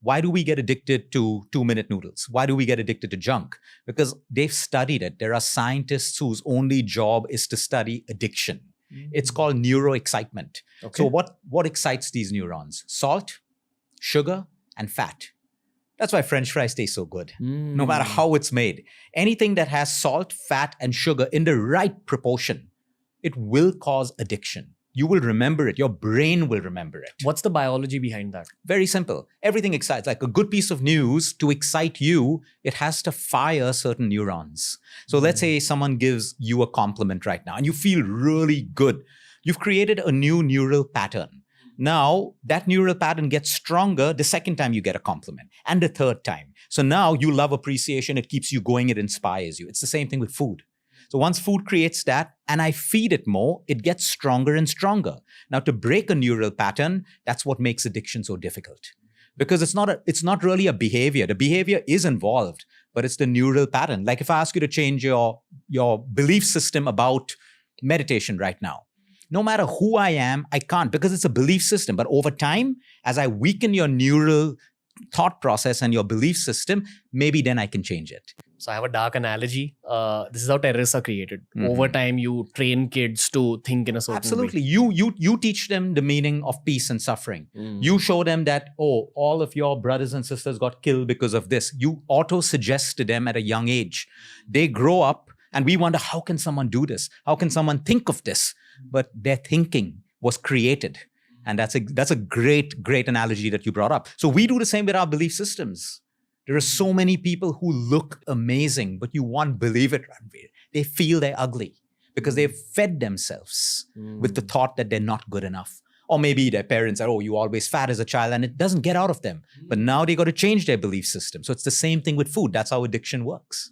Why do we get addicted to 2-minute noodles? Why do we get addicted to junk? Because they've studied it. There are scientists whose only job is to study addiction. It's called neuroexcitement. Okay. So what excites these neurons? Salt, sugar, and fat. That's why French fries taste so good, no matter how it's made. Anything that has salt, fat, and sugar in the right proportion, it will cause addiction. You will remember it. Your brain will remember it. What's the biology behind that? Very simple. Everything excites. Like a good piece of news, to excite you, it has to fire certain neurons. So let's say someone gives you a compliment right now and you feel really good. You've created a new neural pattern. Now, that neural pattern gets stronger the second time you get a compliment and the third time. So now you love appreciation. It keeps you going. It inspires you. It's the same thing with food. So once food creates that and I feed it more, it gets stronger and stronger. Now, to break a neural pattern, that's what makes addiction so difficult. Because it's not really a behavior. The behavior is involved, but it's the neural pattern. Like if I ask you to change your belief system about meditation right now, no matter who I am, I can't, because it's a belief system. But over time, as I weaken your neural thought process and your belief system, maybe then I can change it. So I have a dark analogy. This is how terrorists are created. Over time, you train kids to think in a certain Absolutely. way. You teach them the meaning of peace and suffering. You show them that, oh, all of your brothers and sisters got killed because of this. You auto-suggest to them at a young age. They grow up and we wonder, how can someone do this? How can someone think of this? But their thinking was created. And that's a great, great analogy that you brought up. So we do the same with our belief systems. There are so many people who look amazing, but you won't believe it, Ranveer. They feel they're ugly because they've fed themselves with the thought that they're not good enough. Or maybe their parents are, oh, you always fat as a child, and it doesn't get out of them. But now they got to change their belief system. So it's the same thing with food. That's how addiction works.